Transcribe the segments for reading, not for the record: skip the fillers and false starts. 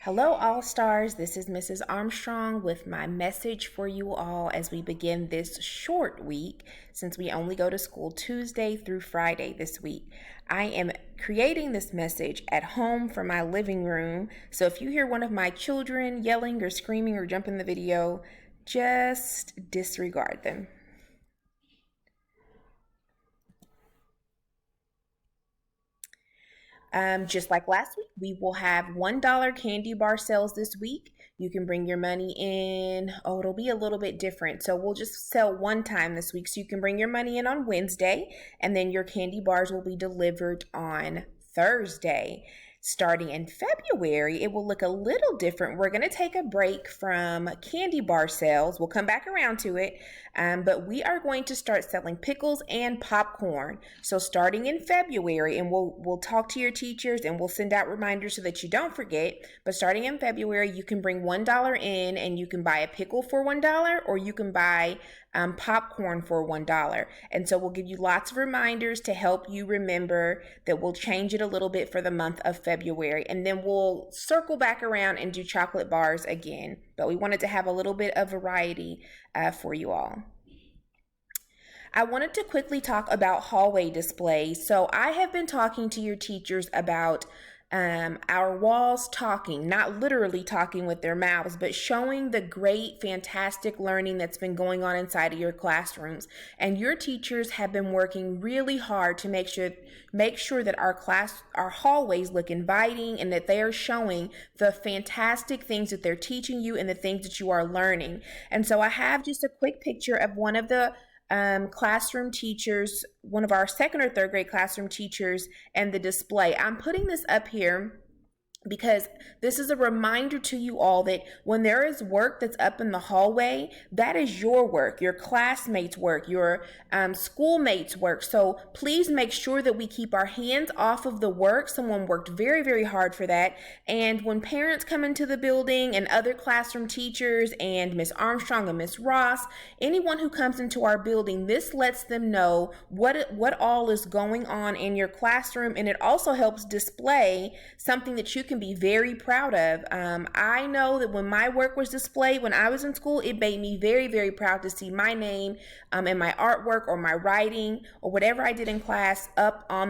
Hello, All Stars. This is Mrs. Armstrong with my message for you all as we begin this short week since we only go to school Tuesday through Friday this week. I am creating this message at home from my living room, so if you hear one of my children yelling or screaming or jumping the video, just disregard them. Just like last week, we will have $1 candy bar sales this week. You can bring your money in. Oh, it'll be a little bit different. So we'll just sell one time this week. So you can bring your money in on Wednesday, and then your candy bars will be delivered on Thursday. Starting in February, it will look a little different. We're going to take a break from candy bar sales. We'll come back around to it, but we are going to start selling pickles and popcorn. So starting in February, and we'll talk to your teachers and we'll send out reminders so that you don't forget. But starting in February, you can bring $1 in and you can buy a pickle for $1, or you can buy popcorn for $1. And so we'll give you lots of reminders to help you remember that we'll change it a little bit for the month of February. And then we'll circle back around and do chocolate bars again. But we wanted to have a little bit of variety for you all. I wanted to quickly talk about hallway displays. So I have been talking to your teachers about our walls talking, not literally talking with their mouths, but showing the great, fantastic learning that's been going on inside of your classrooms. And your teachers have been working really hard to make sure that our hallways look inviting and that they are showing the fantastic things that they're teaching you and the things that you are learning. And so I have just a quick picture of one of the classroom teachers, one of our second or third grade classroom teachers, and the display. I'm putting this up here because this is a reminder to you all that when there is work that's up in the hallway, that is your work, your classmates' work, your schoolmates' work. So please make sure that we keep our hands off of the work. Someone worked very, very hard for that. And when parents come into the building and other classroom teachers and Miss Armstrong and Miss Ross, anyone who comes into our building, this lets them know what all is going on in your classroom. And it also helps display something that you can be very proud of. I know that when my work was displayed when I was in school, it made me very, very proud to see my name and my artwork or my writing or whatever I did in class up on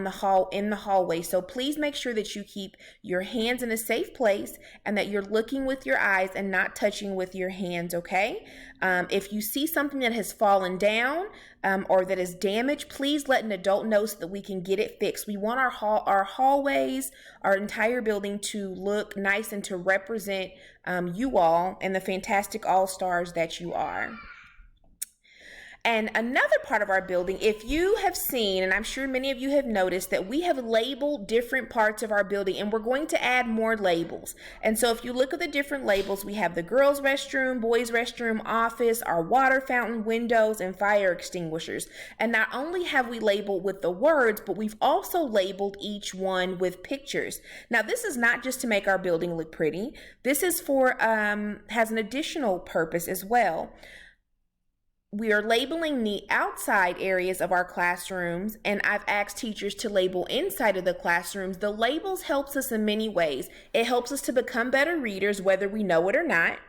in the hallway. So please make sure that you keep your hands in a safe place and that you're looking with your eyes and not touching with your hands, okay? If you see something that has fallen down or that is damaged, please let an adult know so that we can get it fixed. We want our hallways, our entire building to look nice and to represent you all and the fantastic all-stars that you are. And another part of our building, if you have seen, and I'm sure many of you have noticed, that we have labeled different parts of our building, and we're going to add more labels. And so if you look at the different labels, we have the girls' restroom, boys' restroom, office, our water fountain, windows, and fire extinguishers. And not only have we labeled with the words, but we've also labeled each one with pictures. Now, this is not just to make our building look pretty. This is has an additional purpose as well. We are labeling the outside areas of our classrooms, and I've asked teachers to label inside of the classrooms. The labels helps us in many ways. It helps us to become better readers, whether we know it or not.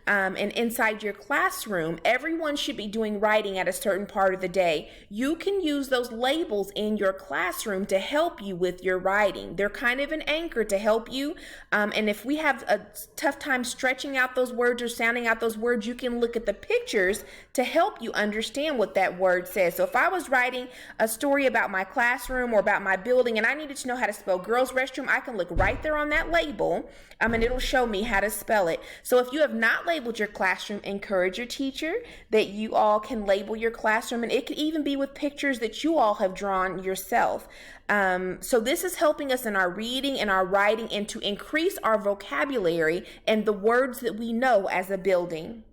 And inside your classroom, everyone should be doing writing at a certain part of the day. You can use those labels in your classroom to help you with your writing. They're kind of an anchor to help you. And if we have a tough time stretching out those words or sounding out those words, you can look at the pictures to help you understand what that word says. So if I was writing a story about my classroom or about my building and I needed to know how to spell girls' restroom, I can look right there on that label and it'll show me how to spell it. So if you have not labeled your classroom, encourage your teacher that you all can label your classroom, and it could even be with pictures that you all have drawn yourself. So this is helping us in our reading and our writing and to increase our vocabulary and the words that we know as a building.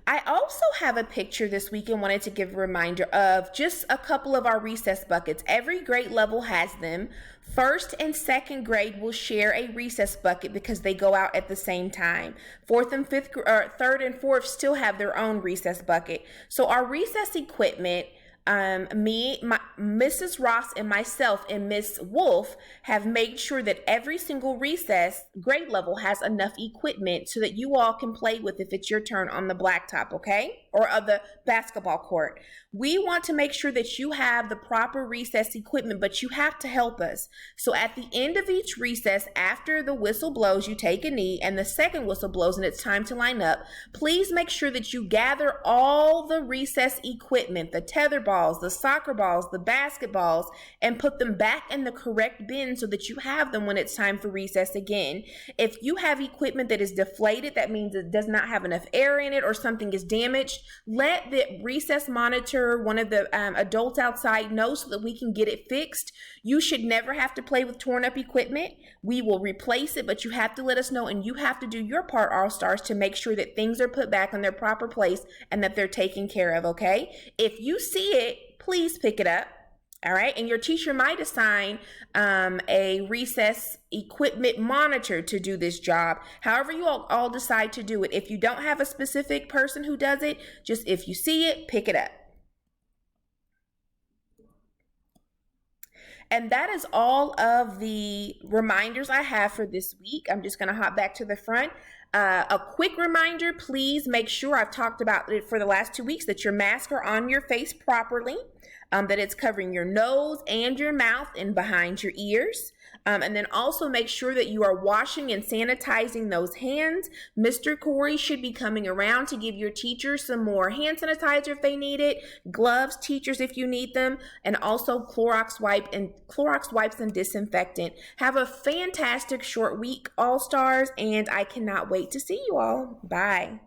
I also have a picture this week and wanted to give a reminder of just a couple of our recess buckets. Every grade level has them. First and second grade will share a recess bucket because they go out at the same time. Third and fourth still have their own recess bucket. So our recess equipment Mrs. Ross and myself and Miss Wolf have made sure that every single recess grade level has enough equipment so that you all can play with if it's your turn on the blacktop, okay? Or of the basketball court. We want to make sure that you have the proper recess equipment, but you have to help us. So at the end of each recess, after the whistle blows, you take a knee, and the second whistle blows and it's time to line up. Please make sure that you gather all the recess equipment, the tether balls, the soccer balls, the basketballs, and put them back in the correct bin so that you have them when it's time for recess again. If you have equipment that is deflated, that means it does not have enough air in it or something is damaged, let the recess monitor, one of the adults outside, know so that we can get it fixed. You should never have to play with torn up equipment. We will replace it, but you have to let us know, and you have to do your part, All-Stars, to make sure that things are put back in their proper place and that they're taken care of, okay? If you see it, please pick it up. All right, and your teacher might assign a recess equipment monitor to do this job. However you all decide to do it. If you don't have a specific person who does it, just if you see it, pick it up. And that is all of the reminders I have for this week. I'm just going to hop back to the front. A quick reminder, please make sure, I've talked about it for the last 2 weeks, that your masks are on your face properly, that it's covering your nose and your mouth and behind your ears. And then also make sure that you are washing and sanitizing those hands. Mr. Corey should be coming around to give your teachers some more hand sanitizer if they need it, gloves, teachers if you need them, and also Clorox wipes and disinfectant. Have a fantastic short week, All-Stars, and I cannot wait to see you all. Bye.